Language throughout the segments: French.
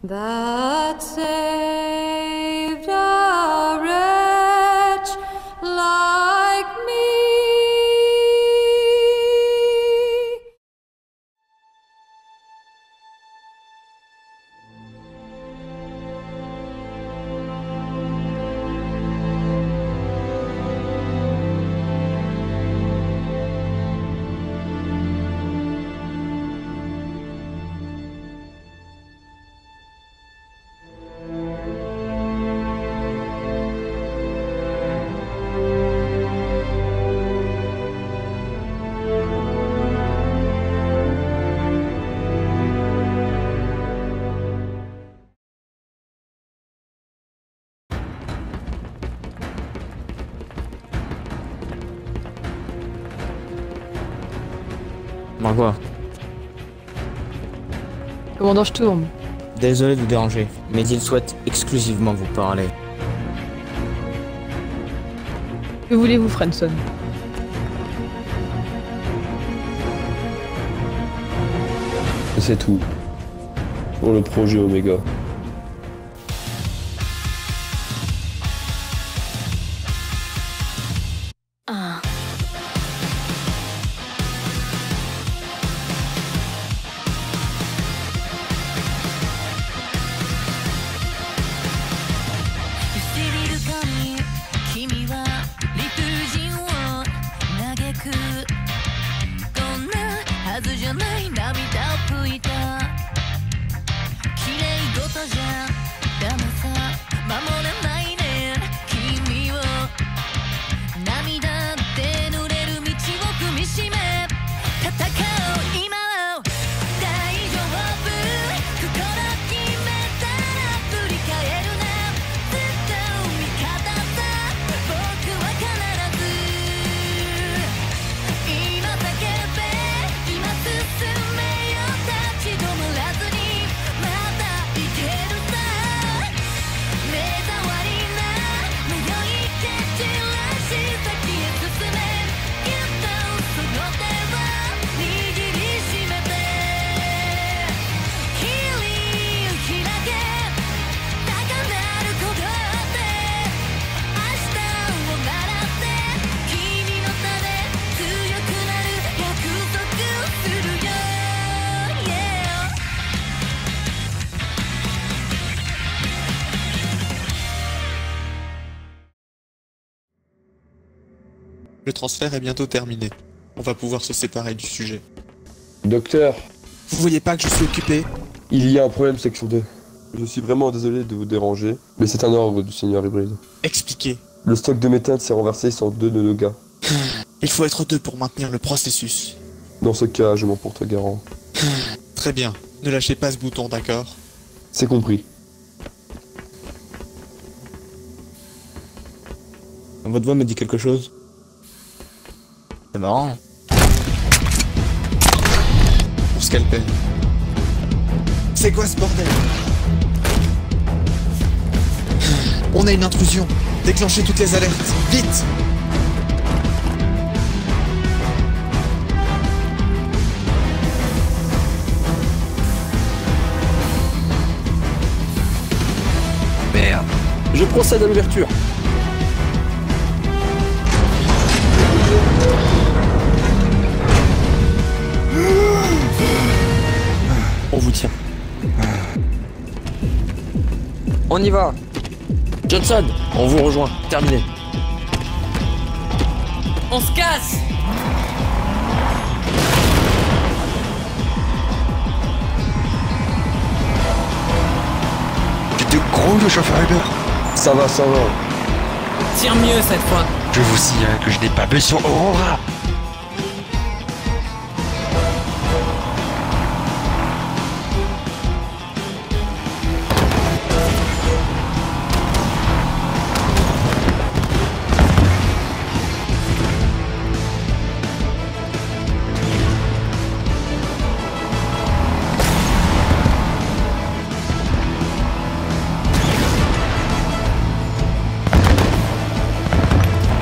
that saved a wretch like me. Quoi? Commandant, je tourne. Désolé de vous déranger, mais il souhaite exclusivement vous parler. Que voulez-vous, Franson? C'est tout. Pour le projet Omega. Le transfert est bientôt terminé. On va pouvoir se séparer du sujet. Docteur, Vous voyez pas que je suis occupé? il y a un problème section 2. Je suis vraiment désolé de vous déranger, mais c'est un ordre du Seigneur Hybride. Expliquez. Le stock de méthane s'est renversé sur 2 de nos gars. Il faut être 2 pour maintenir le processus. Dans ce cas, je m'en porte garant. Très bien. Ne lâchez pas ce bouton, d'accord? C'est compris. Votre voix me dit quelque chose. C'est marrant. Pour scalpel. C'est quoi ce bordel? On a une intrusion. Déclenchez toutes les alertes. Vite! Merde. Je procède à l'ouverture. On vous tient. On y va. Johnson, on vous rejoint. Terminé. On se casse. T'es gros le chauffeur Uber. Ça va, ça va. Tire mieux cette fois. Je vous signale que je n'ai pas besoin Aurora.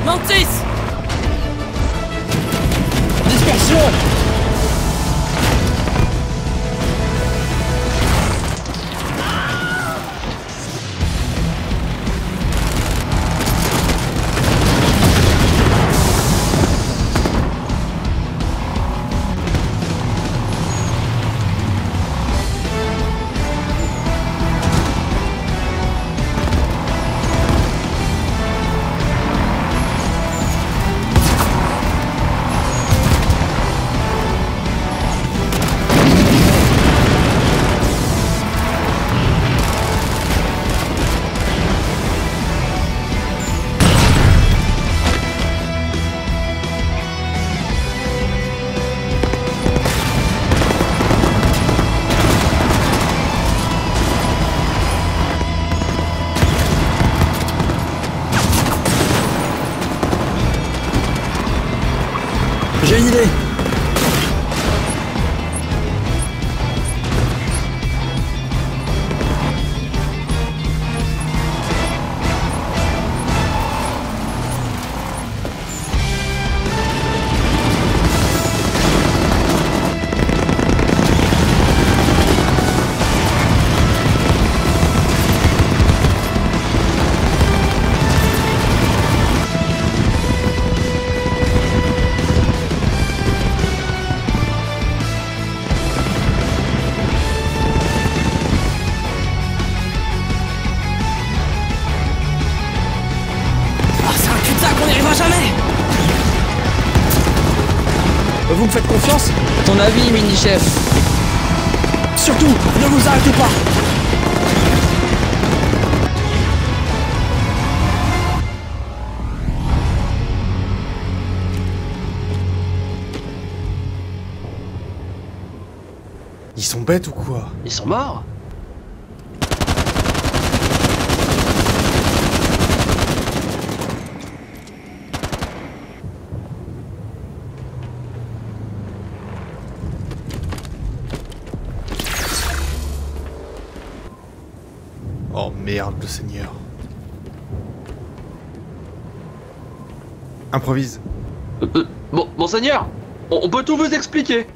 Mantis. Dispersion. une idée. On n'y arrivera jamais. Vous me faites confiance? Ton avis, mini-chef? Surtout, ne vous arrêtez pas! Ils sont bêtes ou quoi? Ils sont morts? Oh merde, le Seigneur. Improvise. Monseigneur, on peut tout vous expliquer.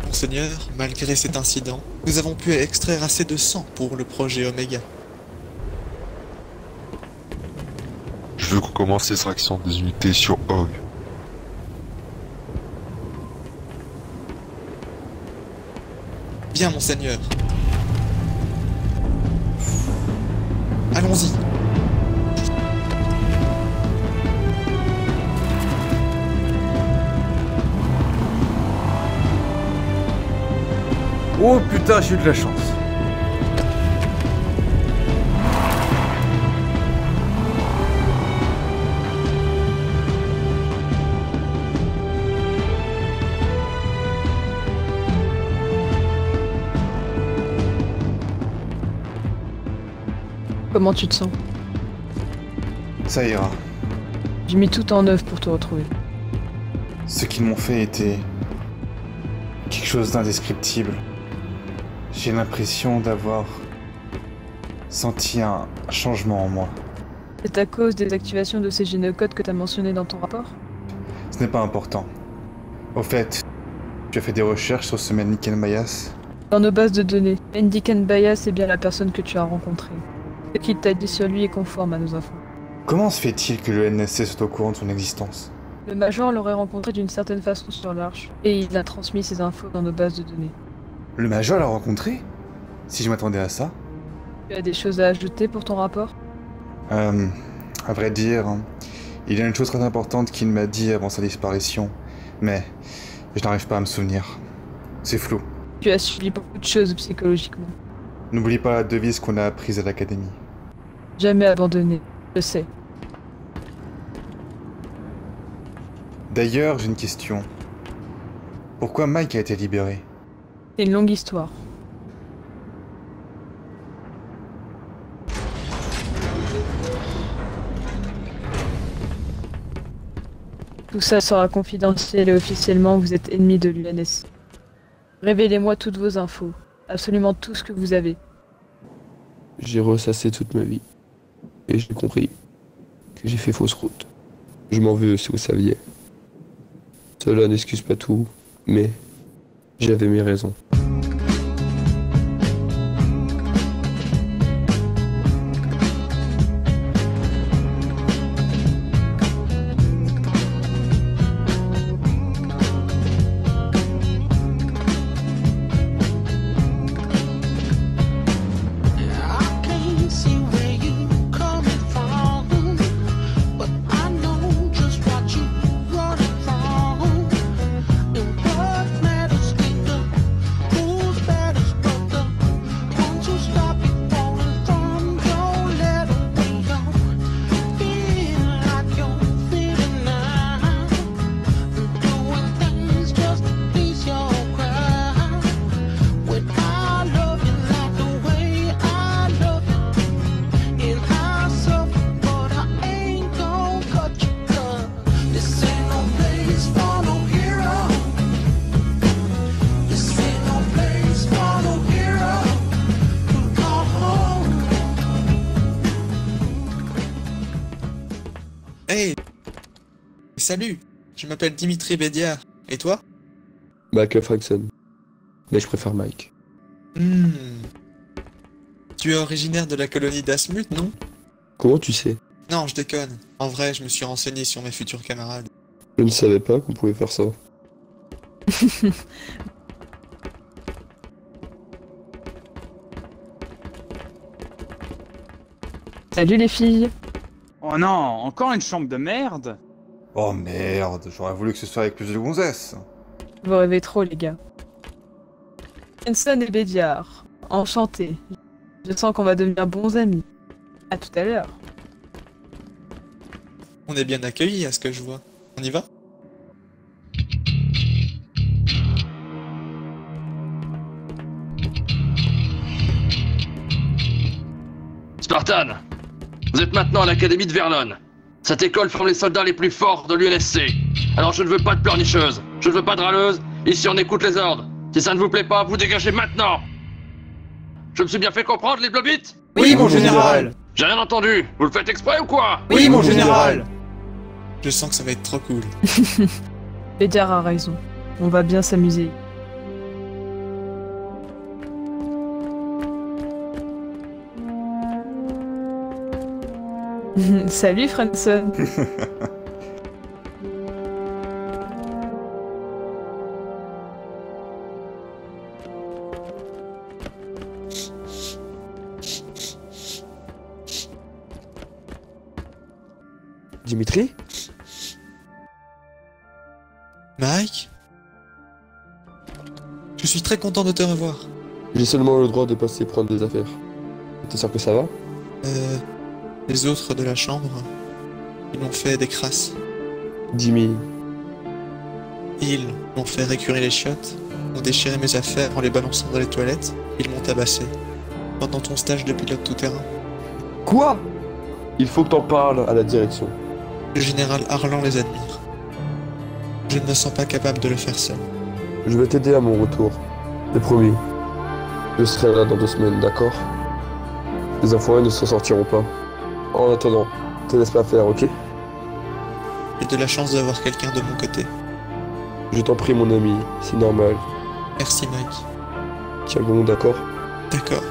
Monseigneur, malgré cet incident, nous avons pu extraire assez de sang pour le projet Oméga. Je veux qu'on commence l'extraction des unités sur Hog. Bien, Monseigneur. Allons-y. Oh putain, j'ai eu de la chance. Comment tu te sens? Ça ira. J'ai mis tout en œuvre pour te retrouver. Ce qu'ils m'ont fait était quelque chose d'indescriptible. J'ai l'impression d'avoir senti un changement en moi. C'est à cause des activations de ces génocodes que t'as mentionné dans ton rapport? Ce n'est pas important. Au fait, tu as fait des recherches sur ce Mendiken Bayas? Dans nos bases de données, Mendiken Bayas est bien la personne que tu as rencontrée. Ce qu'il t'a dit sur lui est conforme à nos infos. Comment se fait-il que le NSC soit au courant de son existence? Le Major l'aurait rencontré d'une certaine façon sur l'Arche, et il a transmis ses infos dans nos bases de données. Le Major l'a rencontré? Si je m'attendais à ça? Tu as des choses à ajouter pour ton rapport? À vrai dire, il y a une chose très importante qu'il m'a dit avant sa disparition, mais je n'arrive pas à me souvenir. C'est flou. Tu as suivi beaucoup de choses psychologiquement. N'oublie pas la devise qu'on a apprise à l'académie. Jamais abandonné, je sais. D'ailleurs, j'ai une question. Pourquoi Mike a été libéré? C'est une longue histoire. Tout ça sera confidentiel et officiellement vous êtes ennemis de l'UNSC. Révélez-moi toutes vos infos, absolument tout ce que vous avez. J'ai ressassé toute ma vie. Et j'ai compris que j'ai fait fausse route. Je m'en veux si vous saviez. Cela n'excuse pas tout, mais j'avais mes raisons. Salut, je m'appelle Dimitri Bédiard. Et toi? Michael Frankson. Mais je préfère Mike. Tu es originaire de la colonie d'Asmut, non? Comment tu sais? Non, je déconne. En vrai, je me suis renseigné sur mes futurs camarades. Je ne savais pas qu'on pouvait faire ça. Salut les filles. Oh non, encore une chambre de merde? Oh merde, j'aurais voulu que ce soit avec plus de gonzesses. Vous rêvez trop les gars. Henson et Bédiard. Enchanté. Je sens qu'on va devenir bons amis. À tout à l'heure. On est bien accueillis à ce que je vois. On y va? Spartan, vous êtes maintenant à l'académie de Vernon. Cette école forme les soldats les plus forts de l'UNSC. Alors je ne veux pas de pleurnicheuses, je ne veux pas de râleuses. Ici on écoute les ordres. Si ça ne vous plaît pas, vous dégagez maintenant. Je me suis bien fait comprendre, les blobites? Oui, mon général! J'ai rien entendu. Vous le faites exprès ou quoi? Oui, mon général! Je sens que ça va être trop cool. Bédiard a raison. On va bien s'amuser. Salut Franson. Dimitri? Mike? Je suis très content de te revoir. J'ai seulement le droit de passer prendre des affaires. T'es sûr que ça va? Les autres de la chambre, ils m'ont fait des crasses. Jimmy. Ils m'ont fait récurer les chiottes, ont déchiré mes affaires en les balançant dans les toilettes, ils m'ont tabassé. Pendant ton stage de pilote tout-terrain. Quoi? Il faut que t'en parles à la direction. Le général Harlan les admire. Je ne me sens pas capable de le faire seul. Je vais t'aider à mon retour. C'est promis. Je serai là dans 2 semaines, d'accord? Les enfoirés ne s'en sortiront pas. En attendant, te laisse pas faire, ok? J'ai de la chance d'avoir quelqu'un de mon côté. Je t'en prie, mon ami, c'est normal. Merci Mike. Tiens bon, d'accord? D'accord.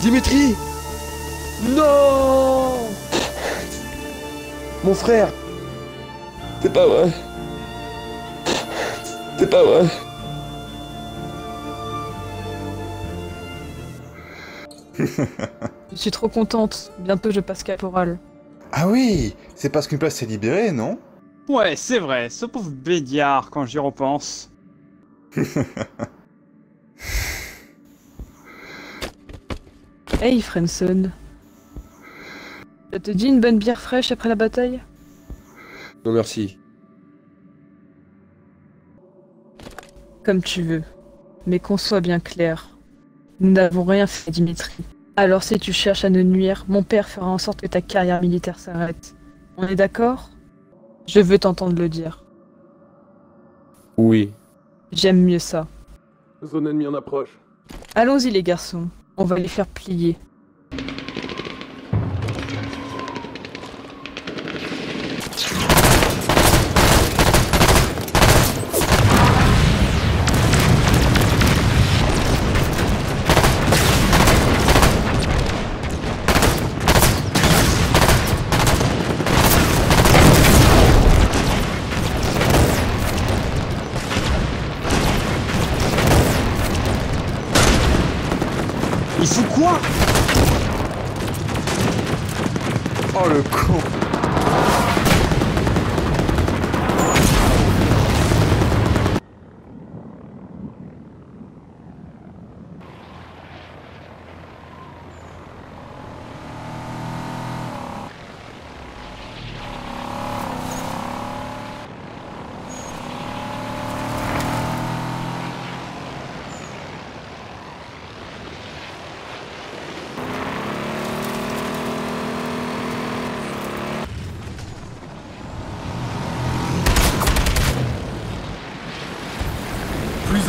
Dimitri! Non! Mon frère! C'est pas vrai! C'est pas vrai! Je suis trop contente. Bientôt je passe caporal. Ah oui, c'est parce qu'une place s'est libérée, non? Ouais, c'est vrai, ce pauvre Bédiard quand j'y repense. Hey Franson. Ça te dit une bonne bière fraîche après la bataille? Non merci. Comme tu veux. Mais qu'on soit bien clair. Nous n'avons rien fait, Dimitri. Alors si tu cherches à nous nuire, mon père fera en sorte que ta carrière militaire s'arrête. On est d'accord? Je veux t'entendre le dire. Oui. J'aime mieux ça. Zone ennemie en approche. Allons-y les garçons. On va les faire plier. Il fout quoi? Oh le con!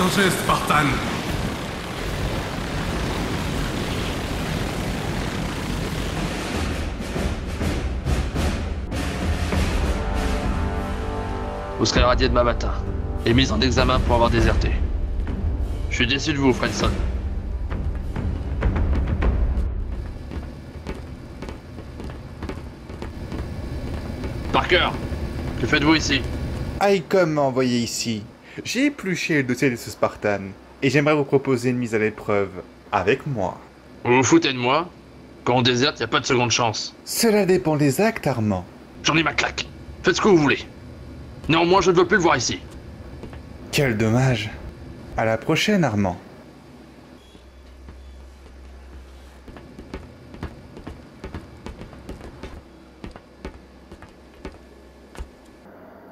danger, Spartan. Vous serez radié demain matin et mis en examen pour avoir déserté. Je suis déçu de vous, Frenson. Parker, que faites-vous ici? Icom m'a envoyé ici. J'ai épluché le dossier de ce Spartan, et j'aimerais vous proposer une mise à l'épreuve avec moi. Vous vous foutez de moi? Quand on déserte, y a pas de seconde chance. Cela dépend des actes, Armand. J'en ai ma claque. Faites ce que vous voulez. Néanmoins, je ne veux plus le voir ici. Quel dommage. À la prochaine, Armand.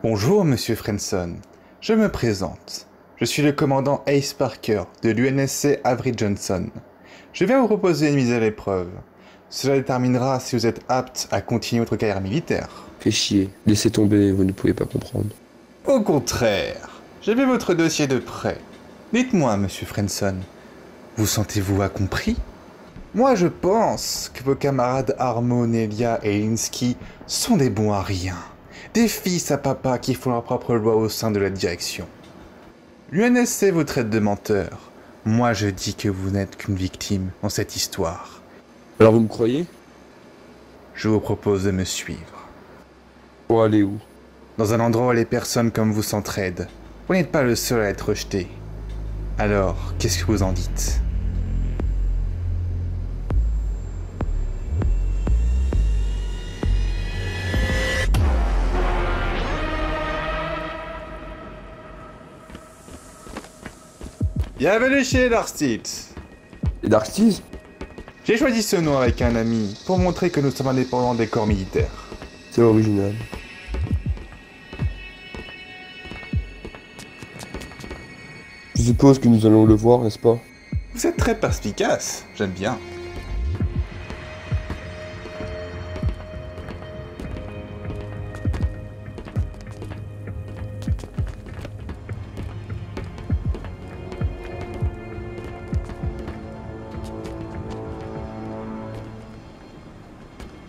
Bonjour, monsieur Frenson. Je me présente. Je suis le commandant Ace Parker de l'UNSC Avery Johnson. Je viens vous proposer une mise à l'épreuve. Cela déterminera si vous êtes apte à continuer votre carrière militaire. Fait chier, laissez tomber, vous ne pouvez pas comprendre. Au contraire, j'ai vu votre dossier de près. Dites-moi, monsieur Frenson, vous sentez-vous incompris? Moi, je pense que vos camarades Armo, Nelia et Linsky sont des bons à rien. Des fils à papa qui font leur propre loi au sein de la direction. L'UNSC vous traite de menteur. Moi, je dis que vous n'êtes qu'une victime dans cette histoire. Alors vous me croyez? Je vous propose de me suivre. Pour aller où? Dans un endroit où les personnes comme vous s'entraident. Vous n'êtes pas le seul à être rejeté. Alors, qu'est-ce que vous en dites? Bienvenue chez les Darksteels. Les Darksteels? J'ai choisi ce nom avec un ami pour montrer que nous sommes indépendants des corps militaires. C'est original. Je suppose que nous allons le voir, n'est-ce pas? Vous êtes très perspicace, j'aime bien.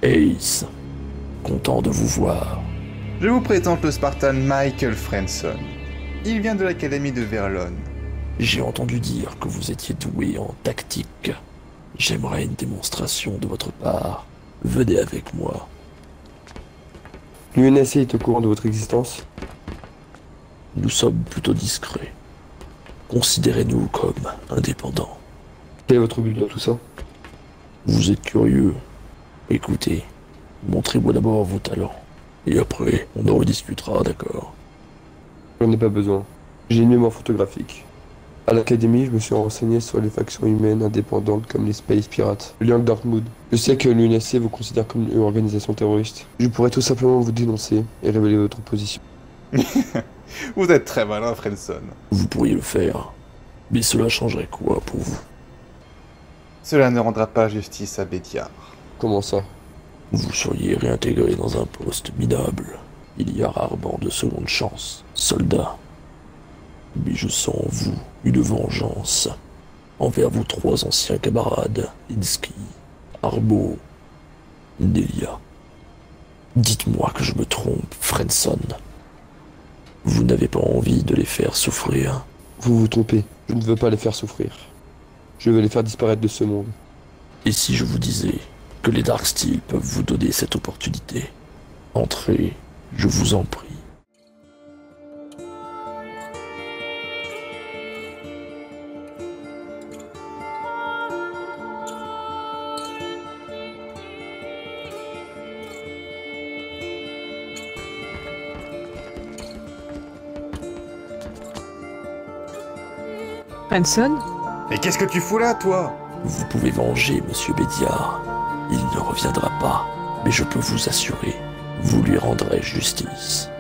Ace, content de vous voir. Je vous présente le Spartan Michael Frenson. Il vient de l'académie de Verlon. J'ai entendu dire que vous étiez doué en tactique. J'aimerais une démonstration de votre part. Venez avec moi. L'UNSC est au courant de votre existence? Nous sommes plutôt discrets. Considérez-nous comme indépendants. Quel est votre but dans tout ça? Vous êtes curieux. Écoutez, montrez-moi d'abord vos talents. Et après, on en rediscutera, d'accord? J'en ai pas besoin. J'ai une mémoire photographique. À l'académie, je me suis renseigné sur les factions humaines indépendantes comme les Space Pirates, le Young Dartmouth. Je sais que l'UNSC vous considère comme une organisation terroriste. Je pourrais tout simplement vous dénoncer et révéler votre position. Vous êtes très malin, Frenson. Vous pourriez le faire. Mais cela changerait quoi pour vous? Cela ne rendra pas justice à Bédiard. Comment ça? Vous seriez réintégré dans un poste minable. Il y a rarement de seconde chance, soldat. Mais je sens en vous une vengeance envers vos trois anciens camarades, Linsky, Arbo, Nelia. Dites-moi que je me trompe, Frenson. Vous n'avez pas envie de les faire souffrir? Vous vous trompez. Je ne veux pas les faire souffrir. Je veux les faire disparaître de ce monde. Et si je vous disais que les Darksteels peuvent vous donner cette opportunité? Entrez, je vous en prie. Frenson? Mais qu'est-ce que tu fous là, toi? Vous pouvez venger Monsieur Bédiard. Il ne reviendra pas, mais je peux vous assurer, vous lui rendrez justice.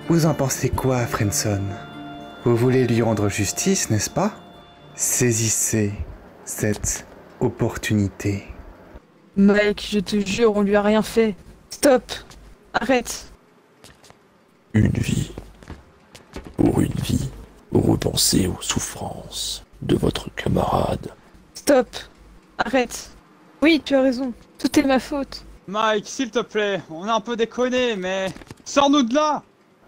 Vous en pensez quoi, Frenson? Vous voulez lui rendre justice, n'est-ce pas? Saisissez cette opportunité. Mike, je te jure, on lui a rien fait. Stop! Arrête! Une vie. Pour une vie, Repensez aux souffrances de votre camarade. Stop. Arrête. Oui, tu as raison. Tout est ma faute. Mike, s'il te plaît, on a un peu déconné, mais... Sors-nous de là!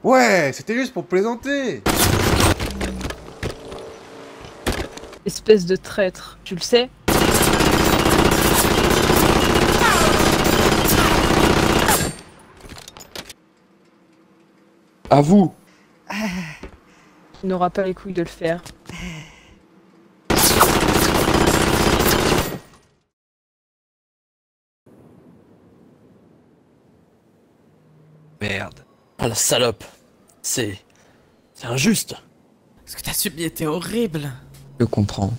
Ouais, c'était juste pour plaisanter. Espèce de traître, tu le sais? À vous! Tu n'auras pas les couilles de le faire. Merde. Ah la salope. C'est injuste. Ce que t'as subi était horrible. Je comprends.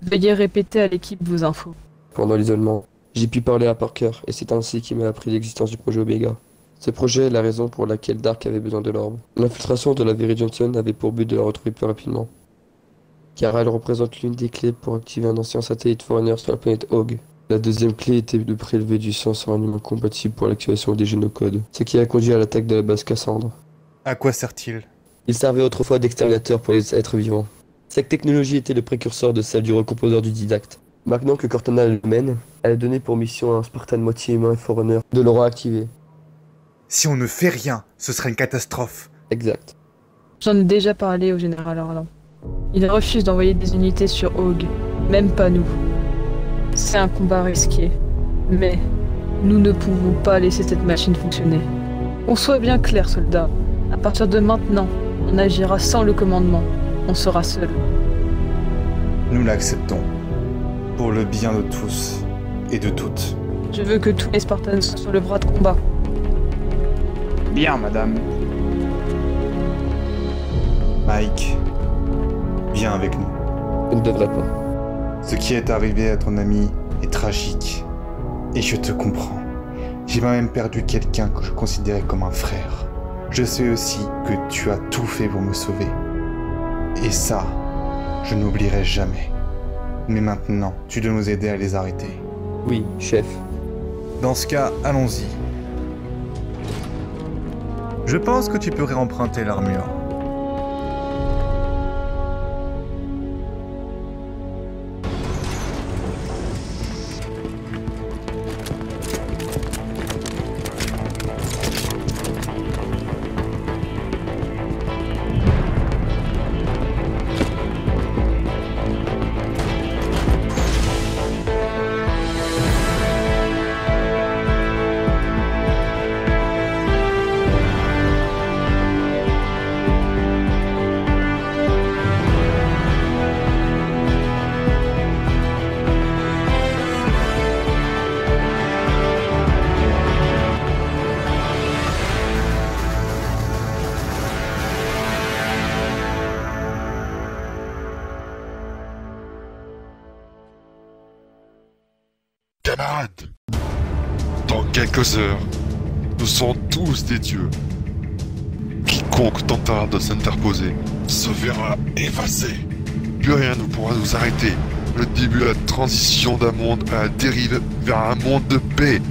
Veuillez répéter à l'équipe vos infos. Pendant l'isolement, j'ai pu parler à Parker et c'est ainsi qu'il m'a appris l'existence du projet Omega. Ce projet est la raison pour laquelle Dark avait besoin de l'orbe. L'infiltration de la Very Johnson avait pour but de la retrouver plus rapidement, car elle représente l'une des clés pour activer un ancien satellite Forerunner sur la planète Hog. La deuxième clé était de prélever du sang sur un humain compatible pour l'activation des génocodes, ce qui a conduit à l'attaque de la base Cassandre. À quoi sert-il? Il servait autrefois d'exterminateur pour les êtres vivants. Cette technologie était le précurseur de celle du recomposeur du Didacte. Maintenant que Cortana le mène, elle a donné pour mission à un Spartan moitié humain et Forerunner de le réactiver. Si on ne fait rien, ce sera une catastrophe. Exact. J'en ai déjà parlé au général Harlan. Il refuse d'envoyer des unités sur Hog, même pas nous. C'est un combat risqué, mais nous ne pouvons pas laisser cette machine fonctionner. On soit bien clair, soldats. À partir de maintenant, on agira sans le commandement. On sera seul. Nous l'acceptons. Pour le bien de tous et de toutes. Je veux que tous les Spartans soient sur le bras de combat. Bien, madame. Mike, viens avec nous. Je ne devrais pas. Ce qui est arrivé à ton ami est tragique. Et je te comprends. J'ai même perdu quelqu'un que je considérais comme un frère. Je sais aussi que tu as tout fait pour me sauver. Et ça, je n'oublierai jamais. Mais maintenant, tu dois nous aider à les arrêter. Oui, chef. Dans ce cas, allons-y. Je pense que tu peux réemprunter l'armure. Camarades, dans quelques heures, nous serons tous des dieux. Quiconque tentera de s'interposer se verra effacé. Plus rien ne pourra nous arrêter. Le début de la transition d'un monde à la dérive vers un monde de paix.